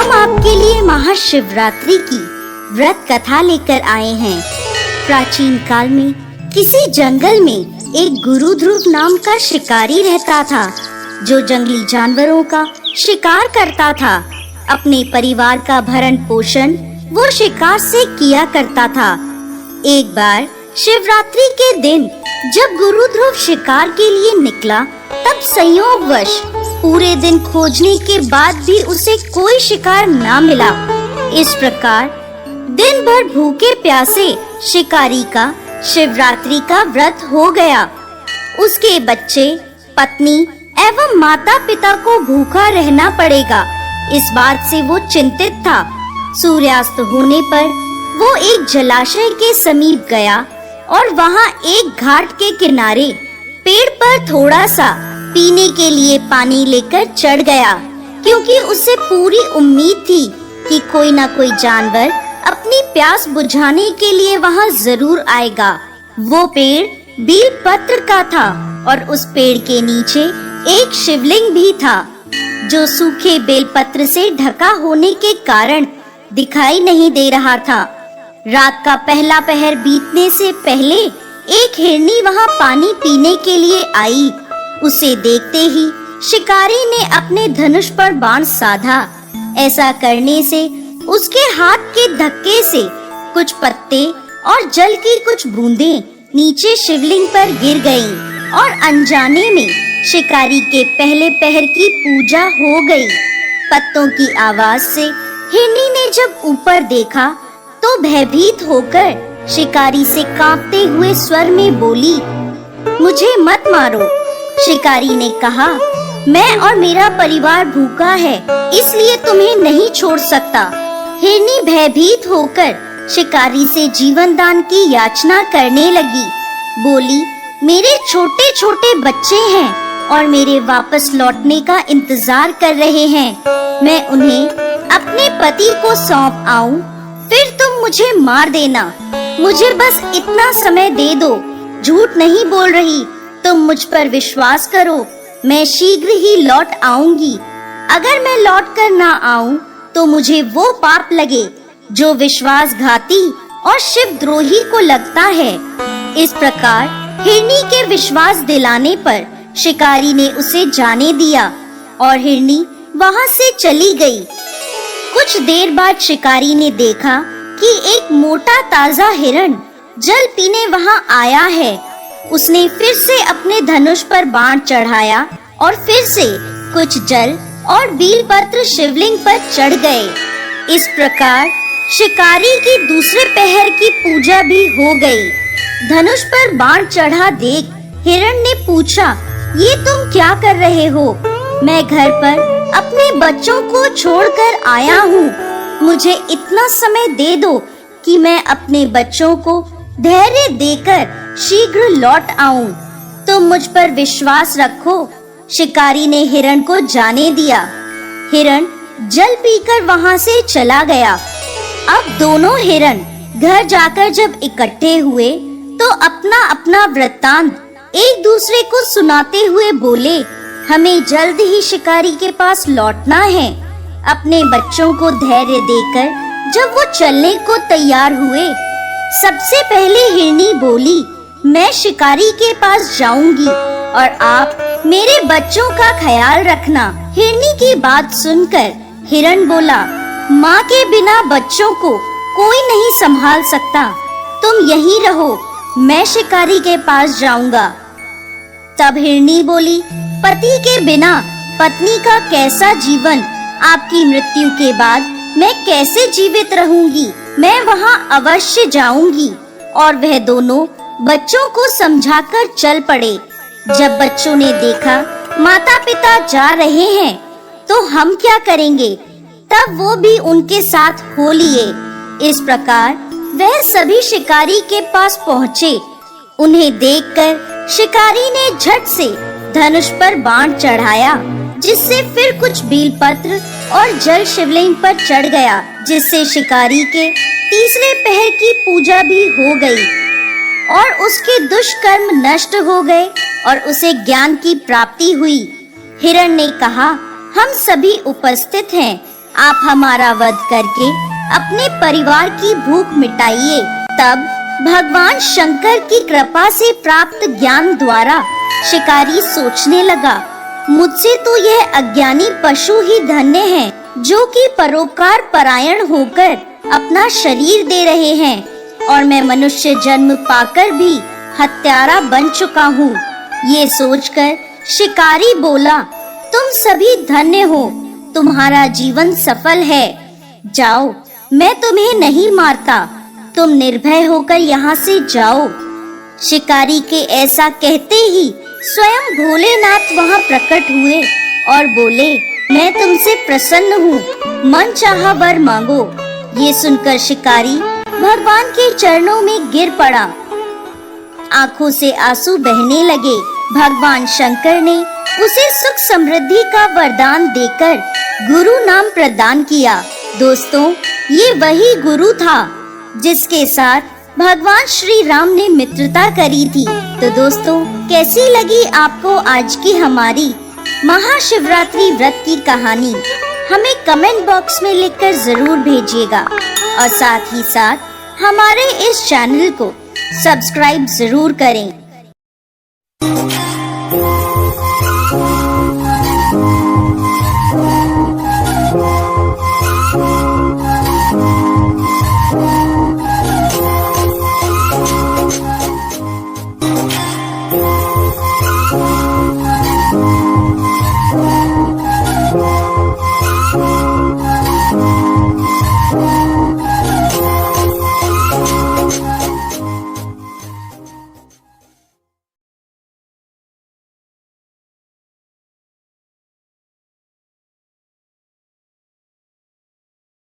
हम आपके लिए महाशिवरात्रि की व्रत कथा लेकर आए हैं। प्राचीन काल में किसी जंगल में एक गुरु ध्रुव नाम का शिकारी रहता था, जो जंगली जानवरों का शिकार करता था। अपने परिवार का भरण पोषण वो शिकार से किया करता था। एक बार शिवरात्रि के दिन जब गुरु ध्रुव शिकार के लिए निकला, तब संयोगवश पूरे दिन खोजने के बाद भी उसे कोई शिकार ना मिला। इस प्रकार दिन भर भूखे प्यासे शिकारी का शिवरात्रि का व्रत हो गया। उसके बच्चे, पत्नी एवं माता पिता को भूखा रहना पड़ेगा, इस बात से वो चिंतित था। सूर्यास्त होने पर वो एक जलाशय के समीप गया और वहाँ एक घाट के किनारे पेड़ पर थोड़ा सा पीने के लिए पानी लेकर चढ़ गया, क्योंकि उसे पूरी उम्मीद थी कि कोई न कोई जानवर अपनी प्यास बुझाने के लिए वहाँ जरूर आएगा। वो पेड़ बेलपत्र का था और उस पेड़ के नीचे एक शिवलिंग भी था, जो सूखे बेलपत्र से ढका होने के कारण दिखाई नहीं दे रहा था। रात का पहला पहर बीतने से पहले एक हिरनी वहाँ पानी पीने के लिए आई। उसे देखते ही शिकारी ने अपने धनुष पर बाण साधा। ऐसा करने से उसके हाथ के धक्के से कुछ पत्ते और जल की कुछ बूंदें नीचे शिवलिंग पर गिर गईं और अनजाने में शिकारी के पहले पहर की पूजा हो गई। पत्तों की आवाज से हिरनी ने जब ऊपर देखा तो भयभीत होकर शिकारी से कांपते हुए स्वर में बोली, मुझे मत मारो। शिकारी ने कहा, मैं और मेरा परिवार भूखा है, इसलिए तुम्हें नहीं छोड़ सकता। हिरनी भयभीत होकर शिकारी से जीवन दान की याचना करने लगी। बोली, मेरे छोटे छोटे बच्चे हैं और मेरे वापस लौटने का इंतजार कर रहे हैं। मैं उन्हें अपने पति को सौंप आऊं, फिर तुम मुझे मार देना। मुझे बस इतना समय दे दो। झूठ नहीं बोल रही, तुम मुझ पर विश्वास करो। मैं शीघ्र ही लौट आऊंगी। अगर मैं लौट कर ना आऊं तो मुझे वो पाप लगे जो विश्वासघाती और शिवद्रोही को लगता है। इस प्रकार हिरनी के विश्वास दिलाने पर शिकारी ने उसे जाने दिया और हिरनी वहाँ से चली गई। कुछ देर बाद शिकारी ने देखा कि एक मोटा ताजा हिरण जल पीने वहाँ आया है। उसने फिर से अपने धनुष पर बाण चढ़ाया और फिर से कुछ जल और बेलपत्र शिवलिंग पर चढ़ गए। इस प्रकार शिकारी की दूसरे पहर की पूजा भी हो गई। धनुष पर बाण चढ़ा देख हिरण ने पूछा, ये तुम क्या कर रहे हो? मैं घर पर अपने बच्चों को छोड़कर आया हूँ। मुझे इतना समय दे दो कि मैं अपने बच्चों को धैर्य देकर शीघ्र लौट आऊं। तुम मुझ पर विश्वास रखो। शिकारी ने हिरण को जाने दिया। हिरण जल पीकर वहाँ से चला गया। अब दोनों हिरण घर जाकर जब इकट्ठे हुए तो अपना अपना वृत्तांत एक दूसरे को सुनाते हुए बोले, हमें जल्द ही शिकारी के पास लौटना है। अपने बच्चों को धैर्य देकर जब वो चलने को तैयार हुए, सबसे पहले हिरनी बोली, मैं शिकारी के पास जाऊंगी और आप मेरे बच्चों का ख्याल रखना। हिरनी की बात सुनकर हिरण बोला, माँ के बिना बच्चों को कोई नहीं संभाल सकता। तुम यहीं रहो, मैं शिकारी के पास जाऊंगा। तब हिरनी बोली, पति के बिना पत्नी का कैसा जीवन? आपकी मृत्यु के बाद मैं कैसे जीवित रहूंगी? मैं वहाँ अवश्य जाऊंगी। और वह दोनों बच्चों को समझाकर चल पड़े। जब बच्चों ने देखा माता पिता जा रहे हैं तो हम क्या करेंगे, तब वो भी उनके साथ हो लिए। इस प्रकार वह सभी शिकारी के पास पहुँचे। उन्हें देखकर शिकारी ने झट से धनुष पर बाण चढ़ाया, जिससे फिर कुछ बेलपत्र और जल शिवलिंग पर चढ़ गया, जिससे शिकारी के तीसरे पहर की पूजा भी हो गई और उसके दुष्कर्म नष्ट हो गए और उसे ज्ञान की प्राप्ति हुई। हिरण ने कहा, हम सभी उपस्थित हैं, आप हमारा वध करके अपने परिवार की भूख मिटाइए। तब भगवान शंकर की कृपा से प्राप्त ज्ञान द्वारा शिकारी सोचने लगा, मुझसे तो यह अज्ञानी पशु ही धन्य हैं, जो कि परोपकार परायण होकर अपना शरीर दे रहे हैं, और मैं मनुष्य जन्म पाकर भी हत्यारा बन चुका हूँ। ये सोचकर शिकारी बोला, तुम सभी धन्य हो, तुम्हारा जीवन सफल है। जाओ, मैं तुम्हें नहीं मारता, तुम निर्भय होकर यहाँ से जाओ। शिकारी के ऐसा कहते ही स्वयं भोलेनाथ वहाँ प्रकट हुए और बोले, मैं तुमसे प्रसन्न हूँ, मन चाहा वर मांगो। ये सुनकर शिकारी भगवान के चरणों में गिर पड़ा। आंखों से आंसू बहने लगे। भगवान शंकर ने उसे सुख समृद्धि का वरदान देकर गुरु नाम प्रदान किया। दोस्तों, ये वही गुरु था जिसके साथ भगवान श्री राम ने मित्रता करी थी। तो दोस्तों, कैसी लगी आपको आज की हमारी महाशिवरात्रि व्रत की कहानी? हमें कमेंट बॉक्स में लिखकर जरूर भेजिएगा और साथ ही साथ हमारे इस चैनल को सब्सक्राइब जरूर करें।